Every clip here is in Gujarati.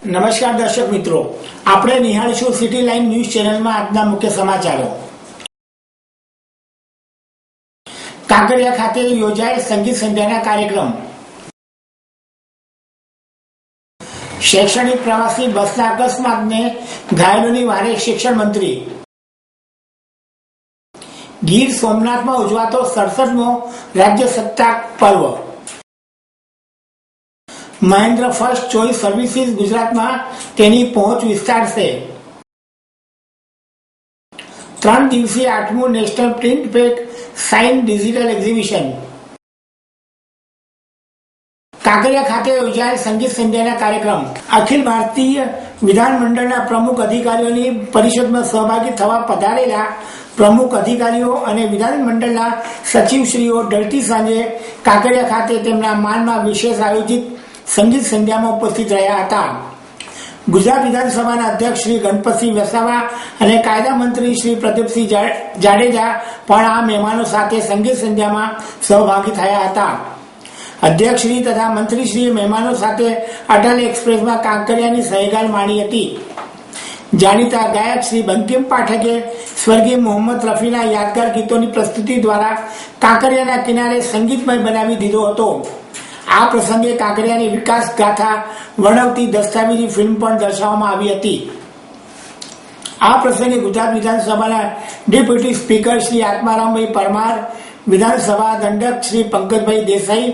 નમસ્કાર દર્શક મિત્રો, આપણે નિહાળીશું સિટી લાઈન ન્યૂઝ ચેનલમાં આજના મુખ્ય સમાચારો. કાંકરિયા ખાતે યોજાયેલ સંગીત સંધ્યાના કાર્યક્રમ. શૈક્ષણિક પ્રવાસી બસના અકસ્માતને ઘાયલોની વારે શિક્ષણ મંત્રી. ગીર સોમનાથમાં ઉજવાતો 67મો રાજ્ય સત્તાક પર્વ. મહેન્દ્ર ફર્સ્ટ ચોઇસ સર્વિસીસ ગુજરાતમાં તેની પહોંચ વિસ્તારશે. 3 દિવસીય 8મું national print pack sign digital exhibition. Kankaria ખાતે યોજાયેલ સંગીત સંધ્યાના કાર્યક્રમ. અખિલ ભારતીય વિધાનમંડળના પ્રમુખ અધિકારીઓની પરિષદમાં સહભાગી થવા પધારેલા પ્રમુખ અધિકારીઓ અને વિધાનમંડળના સચિવશ્રીઓ ઢળતી સાંજે કાંકરિયા ખાતે તેમના માનમાં વિશેષ આયોજિત સંગીત સંધ્યામાં ઉપસ્થિત રહ્યા હતા. ગુજરાત વિધાનસભાના અધ્યક્ષ શ્રી ગણપતસિંહ વસાવા અને કાયદા મંત્રી શ્રી પ્રદીપસિંહ જાડેજા પણ આ મહેમાનો સાથે સંગીત સંધ્યામાં સહભાગી થયા હતા. અધ્યક્ષશ્રી તથા મંત્રીશ્રીએ મહેમાનો સાથે અટલ એક્સપ્રેસમાં કાંકરિયાની સહેગાલ માણી હતી. જાણીતા ગાયક શ્રી બંકિમ પાઠકે સ્વર્ગીય મોહમ્મદ રફીના યાદગાર ગીતોની પ્રસ્તુતિ દ્વારા કાંકરિયાના કિનારે સંગીતમય બનાવી દીધો હતો. આ પ્રસંગે કાંકરિયાની વિકાસ ગાથા વર્ણવતી દસ્તાવેજી ફિલ્મ પણ દર્શાવવામાં આવી હતી. આ પ્રસંગે ગુજરાત વિધાનસભાના ડેપ્યુટી સ્પીકર શ્રી આત્મારામભાઈ પરમાર, વિધાનસભા દંડક શ્રી પંકજભાઈ દેસાઈ,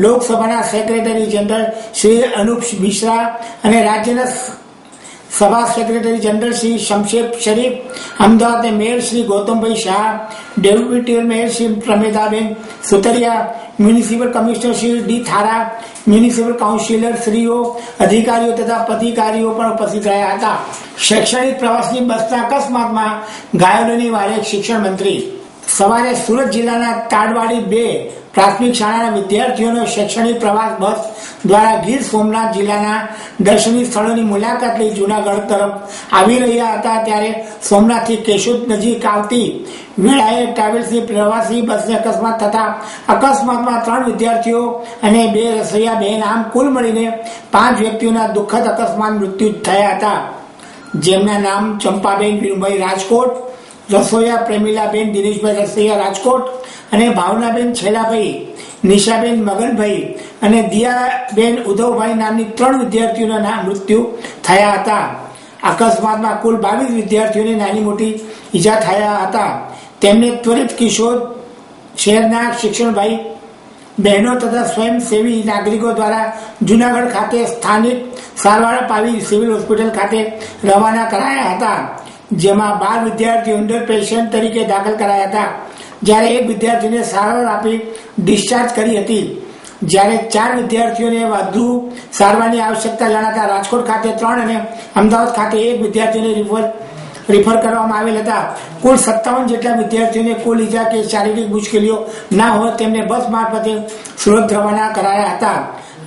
લોકસભાના સેક્રેટરી જનરલ શ્રી અનુપ મિશ્રા અને રાજ્યના સભા સેક્રેટરી જનરલ શ્રી શમશેર શરીફ, અમદાવાદના mayor Shri Gautambhai Shah, deputy mayor Shri Pramodaben Sutariya, municipal commissioner Shri D Thara, municipal councillor શ્રીઓ, અધિકારીઓ તથા પદાધિકારીઓ પણ ઉપસ્થિત રહ્યા હતા. શૈક્ષણિક પ્રવાસની બસના અકસ્માતમાં ઘાયલોની વારે શિક્ષણ મંત્રી. સવારે સુરત જિલ્લાના તાડવાડી 2 પ્રાથમિક શાળાના વિદ્યાર્થીઓનો શૈક્ષણિક પ્રવાસ બસ દ્વારા ગીર સોમનાથ જિલ્લાના દર્શનીય સ્થળોની મુલાકાત લઈ જૂનાગઢ તરફ આવી રહ્યા હતા. ત્યારે સોમનાથથી કેશોદ નજીક આવતી વેળાએ ટ્રાવેલ્સની પ્રવાસી બસને અકસ્માત થતા અકસ્માતમાં 3 વિદ્યાર્થીઓ અને 2 રસોઈયા બહેન આમ કુલ મળીને 5 વ્યક્તિઓના દુઃખદ અકસ્માત મૃત્યુ થયા હતા. જેમના નામ ચંપાબેન વિનુભાઈ રાજકોટ, રસોઈયા પ્રેમીલાબેન દિનેશભાઈ રસોઈયા રાજકોટ અને ભાવનાબેન છેલાભાઈ, નિશાબેન મગનભાઈ અને દિયાબેન ઉધવભાઈ નામની 3 વિદ્યાર્થીઓના મૃત્યુ થયા હતા. અકસ્માતમાં કુલ 22 વિદ્યાર્થીઓને નાની મોટી ઈજા થયા હતા. તેમને ત્વરિત કિશોર શહેરના શિક્ષણભાઈ બહેનો તથા સ્વયંસેવી નાગરિકો દ્વારા જૂનાગઢ ખાતે સ્થાનિક સારવાર અપાવી સિવિલ હોસ્પિટલ ખાતે રવાના કરાયા હતા. જેમાં 12 વિદ્યાર્થીઓ અંડર પેશન્ટ તરીકે દાખલ કરાયા હતા, જ્યારે 1 વિદ્યાર્થીને સારવાર આપી ડિસ્ચાર્જ કરી હતી. જ્યારે 4 વિદ્યાર્થીઓને વધુ સારવારની આવશ્યકતા જણાતા રાજકોટ ખાતે 3 અને અમદાવાદ ખાતે 1 વિદ્યાર્થીને રિફર કરવામાં આવેલ હતા. કુલ 57 જેટલા વિદ્યાર્થીઓને કુલ ઈજા કે શારીરિક મુશ્કેલીઓ ના હોય તેમને બસ મારફતે સુરત રવાના કરાયા હતા.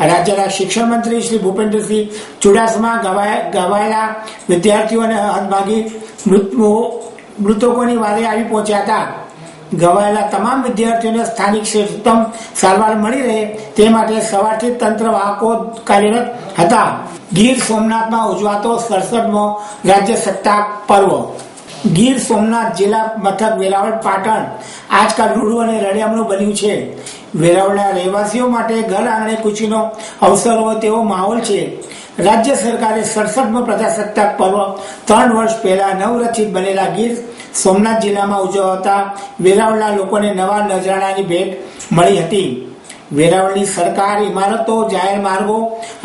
રાજ્યના શિક્ષણ મંત્રી શ્રી ભૂપેન્દ્રસિંહ ચુડાસમા ઘવાયેલા વિદ્યાર્થીઓ અને હતભાગી મૃતકોની વારે આવી પહોંચ્યા હતા. ઘવાયેલા તમામ વિદ્યાર્થીઓને સ્થાનિક શ્રેષ્ઠતમ સારવાર મળી રહે તે માટે સવારથી તંત્ર વાહકો કાર્યરત હતા. ગીર સોમનાથમાં ઉજવાતો 67મો રાજ્ય સત્તાક પર્વ. ગીર સોમનાથ જિલ્લા મથક વેરાવળ પાટણ આજકાલ રૂડું અને રળિયામણું બન્યું છે. વેરાવળના રહેવાસીઓ માટે ઘર આંગણે ખુશીનો અવસર હોય તેવો માહોલ છે. રાજ્ય સરકારે 67મો પ્રજાસત્તાક પર્વ 3 વર્ષ પહેલા નવરચિત બનેલા ગીર સોમનાથ જિલ્લામાં ઉજવતા વેરાવળના લોકોને નવા નજરાણાની ભેટ મળી હતી. વેરાવળની સરકાર ઇમારતો, જાહેર માર્ગો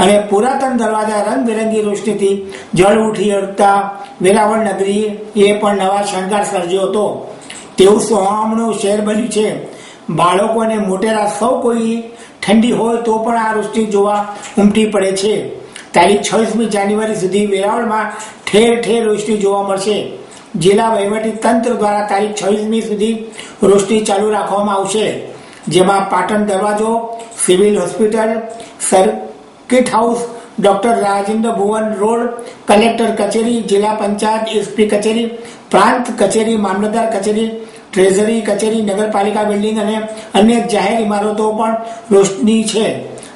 અને પુરાતન દરવાજા રંગબેરંગી રોશનીથી જળ ઉઠી અડતા વેરાવળ નગરી એ પણ નવા શણગાર સર્જ્યો હતો. તેવું સોહામણું શહેર બન્યું છે. બાળકો અને મોટેરા સૌ કોઈ ઠંડી હોય તો પણ આ રોશની જોવા ઉમટી પડે છે. તારીખ 26મી જાન્યુઆરી સુધી વેરાવળમાં ઠેર ઠેર રોશની જોવા મળશે. જિલ્લા વહીવટી તંત્ર દ્વારા તારીખ 26મી સુધી રોશની ચાલુ રાખવામાં આવશે. જેમાં પાટણ દરવાજો, civil hospital, circuit house, doctor Rajendra Bhuvan road, collector કચેરી, જિલ્લા પંચાયત એસપી કચેરી, પ્રાંત કચેરી, મામલતદાર કચેરી, ટ્રેઝરી કચેરી, નગરપાલિકા બિલ્ડિંગ અને અન્ય જાહેર ઇમારતો પણ રોશની છે.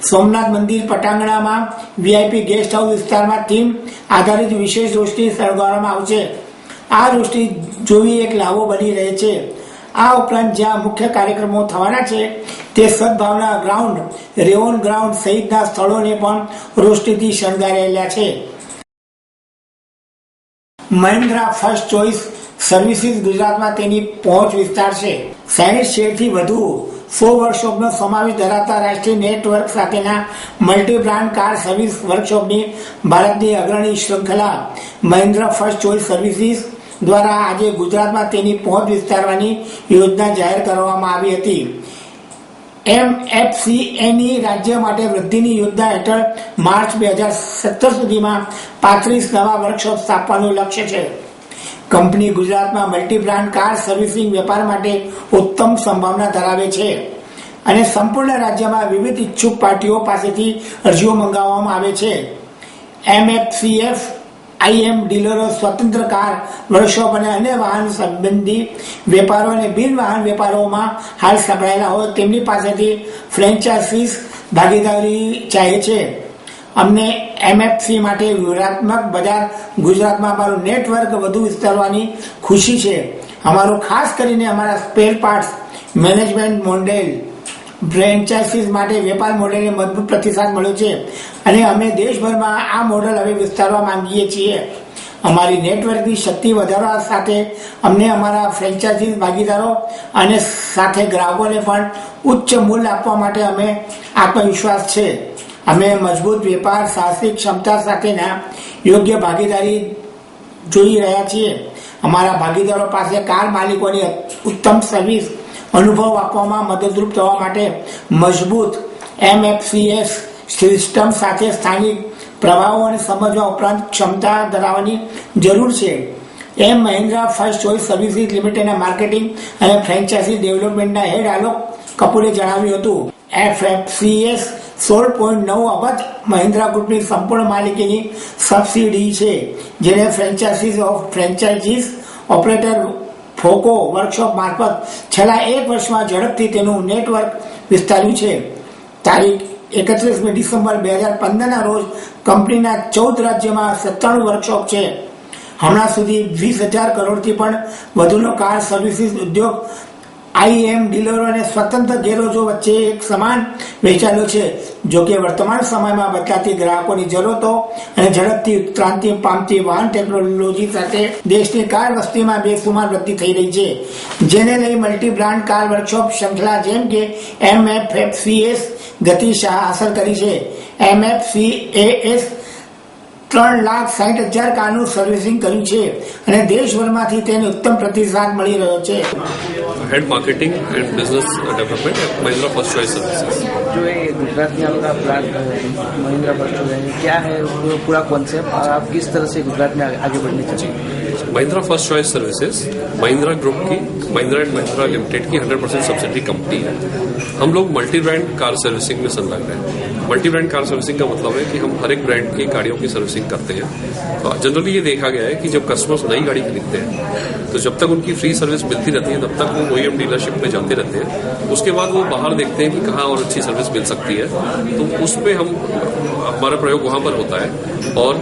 સોમનાથ મંદિર પટાંગણામાં વીઆઈપી ગેસ્ટ હાઉસ વિસ્તારમાં થીમ આધારિત વિશેષ રોશની સળગાવવામાં આવશે. આ રોશની જોવી એક લાવો બની રહે છે. આ ઉપરાંત જ્યાં મુખ્ય કાર્યક્રમો થવાના છે તે સદભાવના ગ્રાઉન્ડ, રેવોન ગ્રાઉન્ડ સહિતના સ્થળોને પણ રોશનીથી શણગારેલા છે. મહિન્દ્રા ફર્સ્ટ ચોઇસ સર્વિસીસ ગુજરાતમાં તેની પહોંચ વિસ્તારશે. 60 શેરથી વધુ 100 વર્કશોપનો સમાવેશ ધરાવતા રાષ્ટ્રીય નેટવર્ક સાથેના મલ્ટી બ્રાન્ડ કાર સર્વિસ વર્કશોપની ભારતની અગ્રણી શૃંખલા મહિન્દ્રા ફર્સ્ટ ચોઇસ સર્વિસીસ દ્વારા આજે ગુજરાતમાં તેની પહોંચ વિસ્તારવાની યોજના જાહેર કરવામાં આવી હતી. MFCની રાજ્ય માટે વૃદ્ધિની યોજના હેઠળ માર્ચ 2017 સુધીમાં 35 નવા વર્કશોપ સ્થાપવાનું લક્ષ્ય છે. કંપની ગુજરાતમાં મલ્ટી બ્રાન્ડ કાર સર્વિસિંગ વેપાર માટે ઉત્તમ સંભાવના ધરાવે છે અને સંપૂર્ણ રાજ્યમાં વિવિધ ઈચ્છુક પાર્ટીઓ પાસેથી અરજીઓ મંગાવવામાં આવે છે. MFCF IM ડીલરો સ્વતંત્ર કાર વર્કશોપ અને અન્ય વાહન સંબંધી વેપારો અને બિન વાહન વેપારોમાં હાલ સંકળાયેલા હોય તેમની પાસેથી ફ્રેન્ચાઇઝીસ ભાગીદારી ચાહે છે. અમને MFC માટે વ્યૂહાત્મક બજાર ગુજરાતમાં અમારું નેટવર્ક વધુ વિસ્તારવાની ખુશી છે. અમારું ખાસ કરીને અમારા spare parts management model franchises માટે વેપાર મોડેલને મજબૂત પ્રતિસાદ મળ્યો છે અને અમે દેશભરમાં આ મોડેલ હવે વિસ્તારવા માંગીએ છીએ. અમારી નેટવર્કની શક્તિ વધારવા સાથે અમને અમારા ફ્રેન્ચાઇઝી ભાગીદારો અને સાથે ગ્રાહકોને પણ ઉચ્ચ મૂલ્ય આપવા માટે અમે આત્મવિશ્વાસ છે. અમે મજબૂત વેપાર સાહસિક ક્ષમતા સાથેના યોગ્ય ભાગીદારી જોઈ રહ્યા છીએ. અમારા ભાગીદારો પાસે કાર માલિકોની ઉત્તમ સર્વિસ અનુભવ આપવામાં મદદરૂપ થવા માટે મજબૂત MFCS સિસ્ટમ સાથે સ્થાનિક પ્રભાવોને સમજવા ઉપરાંત ક્ષમતા ધરાવવાની જરૂર છે. મહિન્દ્રા ફર્સ્ટ ચોઇસ સર્વિસીસ લિમિટેડના માર્કેટિંગ અને ફ્રેન્ચાઇઝી ડેવલપમેન્ટના હેડ આલોક કપૂરે જણાવ્યું હતું. FFCS 16.9 અબજ મહિન્દ્રા ગ્રુપની સંપૂર્ણ માલિકીની સબસિડી છે, જેને ફ્રેન્ચાઇઝીસ ઓપરેટર ફોકો વર્કશોપ મારફત છેલ્લા 1 વર્ષમાં ઝડપથી તેનું નેટવર્ક વિસ્તાર્યું છે. તારીખ 31 ડિસેમ્બર 2015ના રોજ કંપનીના 14 રાજ્યમાં 97 વર્કશોપ છે. હમણાં સુધી 20,000 કરોડથી પણ વધુનો કાર સર્વિસીસ ઉદ્યોગ IM ડીલરો અને સ્વતંત્ર ગેરેજો વચ્ચે એક સમાન વહેંચાયેલો છે. જોકે વર્તમાન સમયમાં બદલાતી ગ્રાહકોની જરૂરતો અને ઝડપથી ઉત્ક્રાંતિ પામતી વાહન ટેકનોલોજી સાથે દેશની કાર વસ્તીમાં બેસુમાર વૃદ્ધિ થઈ રહી છે, જેને લઈ મલ્ટી બ્રાન્ડ કાર વર્કશોપ શૃંખલા જેમ કે MFCS ગતિ હાંસલ કરી છે. MFCAS 3,60,000 કારનું સર્વિસિંગ કર્યું છે અને દેશભરમાંથી તેને ઉત્તમ પ્રતિસાદ મળી રહ્યો છે. Head marketing and business development at Mahindra first choice services. जो ये गुजरात में आपका प्लान महिंद्रा फर्स्ट चॉइस है, क्या है पूरा कॉन्सेप्ट और आप किस तरह से गुजरात में आगे बढ़ने चाहिए? Mahindra first choice services Mahindra group की महिंद्रा एंड महिंद्रा लिमिटेड की 100% सब्सिडी कंपनी है. हम लोग मल्टी ब्रांड कार सर्विसिंग में संलग्न हैं. मल्टी ब्रांड कार सर्विसिंग का मतलब है कि हम हर एक ब्रांड की गाड़ियों की सर्विसिंग करते हैं. जनरली ये देखा गया है कि जब कस्टमर्स नई गाड़ी खरीदते हैं तो जब तक उनकी फ्री सर्विस मिलती रहती है तब तक वो OEM डीलरशिप में जाते रहते हैं. उसके बाद वो बाहर देखते हैं कि कहाँ और अच्छी सर्विस मिल सकती है, तो उसमें हमारा प्रयोग वहाँ पर होता है. और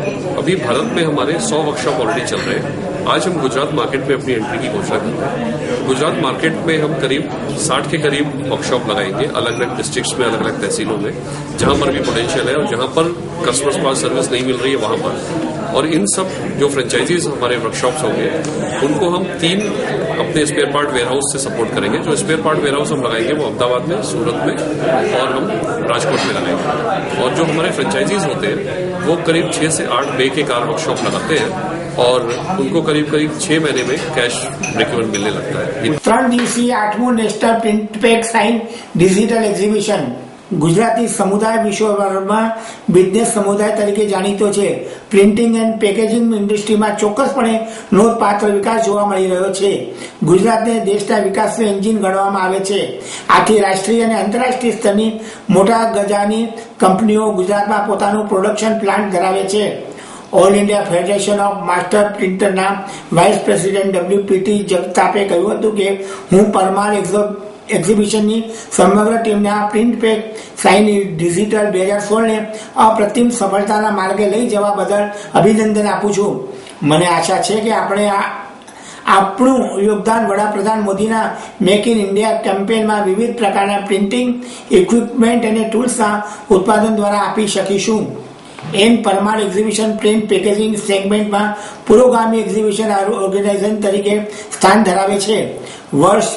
अभी भारत में हमारे 100 वर्कशॉप ऑलरेडी चल रहे हैं. आज हम गुजरात मार्केट में अपनी एंट्री की घोषणा करते हैं. गुजरात मार्केट में हम करीब 60 के करीब वर्कशॉप लगाएंगे अलग अलग डिस्ट्रिक्ट्स में, अलग अलग तहसीलों में, जहां पर भी पोटेंशियल है और जहां पर कस्टमर्स को सर्विस नहीं मिल रही है वहां पर. और इन सब जो फ्रेंचाइजीज हमारे वर्कशॉप्स होंगे उनको हम 3 अपने स्पेयर पार्ट वेयरहाउस से सपोर्ट करेंगे. जो स्पेयर पार्ट वेयरहाउस हम लगाएंगे वो अहमदाबाद में, सूरत में और हम राजकोट में लगाएंगे. और जो हमारे फ्रेंचाइजीज होते हैं वो करीब 6 से 8 बे के कार वर्कशॉप लगाते हैं और उनको करीब 6 महीने में कैश ब्रेक इवन मिलने लगता है. 3 દિવસીય 8મું national print pack sign digital exhibition Gujarati સમુદાય વિશ્વભરમાં બિઝનેસ સમુદાય તરીકે જાણીતો છે. પ્રિન્ટિંગ એન્ડ પેકેજિંગ ઇન્ડસ્ટ્રીમાં ચોક્કસપણે નોંધપાત્ર વિકાસ જોવા મળી રહ્યો છે. ગુજરાતને દેશના વિકાસનું એન્જિન ગણવામાં આવે છે. આથી રાષ્ટ્રીય અને આંતરરાષ્ટ્રીય સ્તરની મોટા ગજાની કંપનીઓ ગુજરાતમાં પોતાનું પ્રોડક્શન પ્લાન્ટ ધરાવે છે. All India federation of master પ્રિન્ટરના વાઇસ પ્રેસિડેન્ટ WPT જગતાપે કહ્યું હતું કે હું પરમાર એક્ઝિબિશનની સમગ્ર ટીમને આ પ્રિન્ટ પેક સાઇન ડિજિટલ 2016ને અપ્રતિમ સફળતાના માર્ગે લઈ જવા બદલ અભિનંદન આપું છું. મને આશા છે કે આપણે આપણું યોગદાન વડાપ્રધાન મોદીના મેક ઇન ઇન્ડિયા કેમ્પેનમાં વિવિધ પ્રકારના પ્રિન્ટિંગ ઇક્વિપમેન્ટ અને ટૂલ્સના ઉત્પાદન દ્વારા આપી શકીશું. N Parmar exhibition print packaging સેગમેન્ટમાં પુરોગામી એક્ઝિબિશન ઓર્ગેનાઇઝેશન તરીકે સ્થાન ધરાવે છે. વર્ષ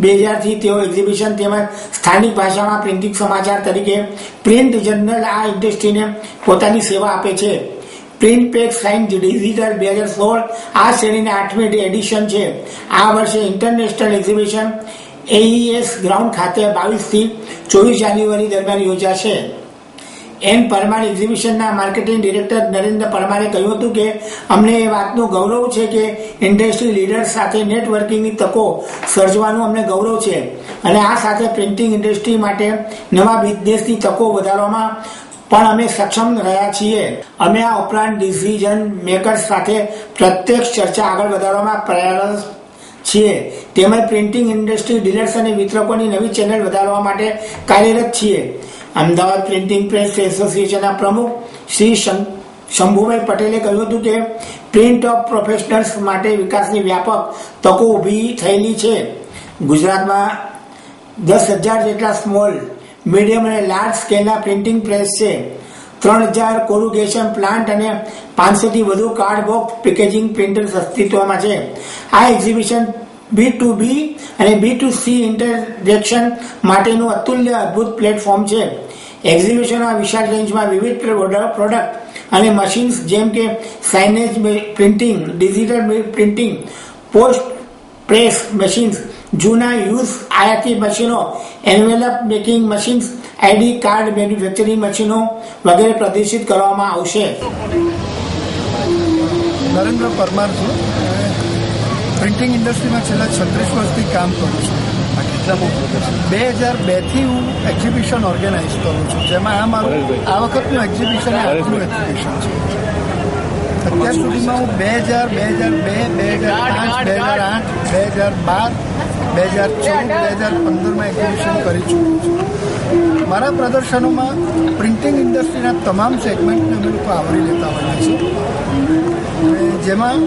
2000થી તેઓ એક્ઝિબિશન તેમજ સ્થાનિક ભાષામાં પ્રિન્ટિંગ સમાચાર તરીકે પ્રિન્ટ જર્નલ આ ઇન્ડસ્ટ્રીને પોતાની સેવા આપે છે. પ્રિન્ટ પેક સાઇન ડિજિટલ 2016 આ શ્રેણીની 8મી એડિશન છે. આ વર્ષે ઇન્ટરનેશનલ એક્ઝિબિશન AES ગ્રાઉન્ડ ખાતે 22 થી 24 જાન્યુઆરી દરમિયાન યોજાશે. એન પરમાર એક્ઝિબિશનના માર્કેટિંગ ડિરેક્ટર નરેન્દ્ર પરમારે કહ્યું હતું કે અમને એ વાતનું ગૌરવ છે કે ઇન્ડસ્ટ્રી લીડર્સ સાથે નેટવર્કિંગની તકો સર્જવાનું અમને ગૌરવ છે અને આ સાથે પ્રિન્ટિંગ ઇન્ડસ્ટ્રી માટે નવા બિઝનેસની તકો વધારવામાં પણ અમે સક્ષમ રહ્યા છીએ. અમે આ ઉપરાંત ડિસિઝન મેકર્સ સાથે પ્રત્યક્ષ ચર્ચા આગળ વધારવામાં પ્રયાસ છીએ તેમજ પ્રિન્ટિંગ ઇન્ડસ્ટ્રી ડીલર્સ અને વિતરકોની નવી ચેનલ વધારવા માટે કાર્યરત છીએ. અમદાવાદ પ્રિન્ટિંગ પ્રેસ એસોસિએશનના પ્રમુખ શ્રી શંભુભાઈ પટેલે કહ્યું હતું કે પ્રિન્ટ ઓફ પ્રોફેશનલ્સ માટે વિકાસની વ્યાપક તકો ઊભી થયેલી છે. ગુજરાતમાં 10,000 જેટલા સ્મોલ મીડિયમ અને લાર્જ સ્કેલના પ્રિન્ટિંગ પ્રેસ છે. 3,000 કોરુગેશન પ્લાન્ટ અને 500થી વધુ કાર્ડબોર્ડ પેકેજિંગ પ્રિન્ટર્સ અસ્તિત્વમાં છે. આ એક્ઝિબિશન B2B અને B2C ઇન્ટરેક્શન માટેનું અતુલ્ય અદ્ભુત પ્લેટફોર્મ છે. એક્ઝિબિશનના વિશાળ રેન્જમાં વિવિધ પ્રોડક્ટ અને મશીન્સ જેમ કે signage printing, digital printing, post press machines, જૂના યુઝ આયાતી મશીનો, envelope making machines, ID card manufacturing મશીનો વગેરે પ્રદર્શિત કરવામાં આવશે. નરેન્દ્ર પરમાર છું. પ્રિન્ટિંગ ઇન્ડસ્ટ્રીમાં છેલ્લા 36 વર્ષથી કામ કરું છું. 2002થી હું એક્ઝિબિશન ઓર્ગેનાઇઝ કરું છું, જેમાં આ વખતનું એક્ઝિબિશન એ 8મું એક્ઝિબિશન છે. અત્યાર સુધીમાં હું 2000, 2002, 2005, 2008, 2012, 2014, 2015માં એક્ઝિબિશન કરી ચૂક્યું છું. મારા પ્રદર્શનોમાં પ્રિન્ટિંગ ઇન્ડસ્ટ્રીના તમામ સેગમેન્ટને અમે લોકો આવરી લેતા હોઈએ છીએ, જેમાં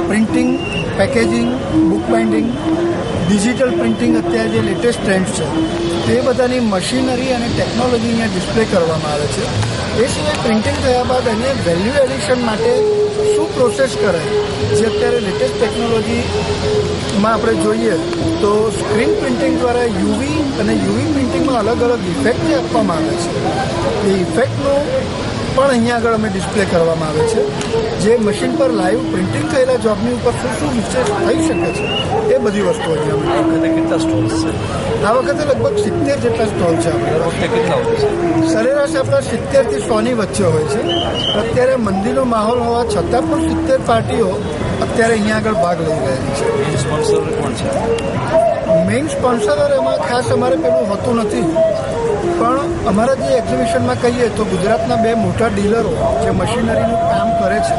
printing, packaging, book binding, digital printing અત્યારે જે લેટેસ્ટ ટ્રેન્ડ છે તે બધાની મશીનરી અને ટેકનોલોજીને ડિસ્પ્લે કરવામાં આવે છે. એ સિવાય પ્રિન્ટિંગ થયા બાદ એને વેલ્યુ એડિશન માટે શું પ્રોસેસ કરાય, જે અત્યારે લેટેસ્ટ ટેકનોલોજીમાં આપણે જોઈએ તો સ્ક્રીન પ્રિન્ટિંગ દ્વારા યુવી અને યુવી પ્રિન્ટિંગમાં અલગ અલગ ઇફેક્ટ જે આપવામાં આવે છે એ ઇફેક્ટનો પણ અહીંયા આગળ અમે ડિસ્પ્લે કરવામાં આવે છે. જે મશીન પર લાઈવ પ્રિન્ટિંગ થયેલા જોબની ઉપર શું વિશેષ થઈ શકે છે એ બધી વસ્તુઓ અહીંયા કેટલા સ્ટોલ્સ છે. આ વખતે લગભગ 70 જેટલા સ્ટોલ છે. સરેરાશ આપણા 70થી 100ની વચ્ચે હોય છે. અત્યારે મંદીનો માહોલ હોવા છતાં પણ 70 પાર્ટીઓ અત્યારે અહીંયા આગળ ભાગ લઈ રહેલી છે. સ્પોન્સર કોણ છે? મેઇન સ્પોન્સર એમાં ખાસ અમારે પેલું હોતું નથી, પણ અમારા જે એક્ઝિબિશનમાં કહીએ તો ગુજરાતના 2 મોટા ડીલરો જે મશીનરીનું કામ કરે છે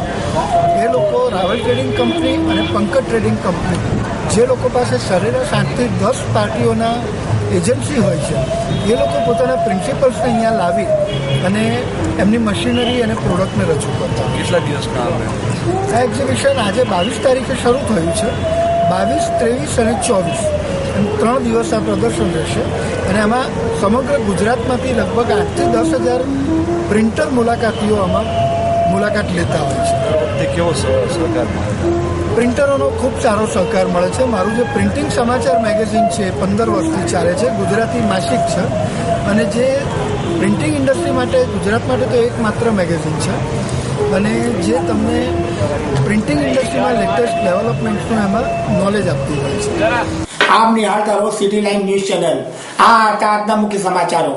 એ લોકો રાવલ ટ્રેડિંગ કંપની અને પંકજ ટ્રેડિંગ કંપની, જે લોકો પાસે સરેરાશ 8થી 10 પાર્ટીઓના એજન્સી હોય છે, એ લોકો પોતાના પ્રિન્સિપલ્સને અહીંયા લાવી અને એમની મશીનરી અને પ્રોડક્ટને રજૂ કરતા. કેટલા દિવસના આવે આ એક્ઝિબિશન આજે 22 તારીખે શરૂ થયું છે. 22, 23 અને 24 એમ 3 દિવસ આ પ્રદર્શન રહેશે અને આમાં સમગ્ર ગુજરાતમાંથી લગભગ 8થી 10,000 પ્રિન્ટર મુલાકાતીઓ આમાં મુલાકાત લેતા હોય છે. તે કેવો સહકાર મળે? પ્રિન્ટરોનો ખૂબ સારો સહકાર મળે છે. મારું જે પ્રિન્ટિંગ સમાચાર મેગેઝિન છે 15 વર્ષથી ચાલે છે, ગુજરાતી માસિક છે અને જે પ્રિન્ટિંગ ઇન્ડસ્ટ્રી માટે ગુજરાત માટે તો એકમાત્ર મેગેઝિન છે અને જે તમને પ્રિન્ટિંગ ઇન્ડસ્ટ્રીમાં લેટેસ્ટ ડેવલપમેન્ટ્સનું એમાં નોલેજ આપતી હોય છે. આપ નિહાળતા રહો સિટી લાઇન ન્યૂઝ ચેનલ. આ હતા આજના મુખ્ય સમાચારો.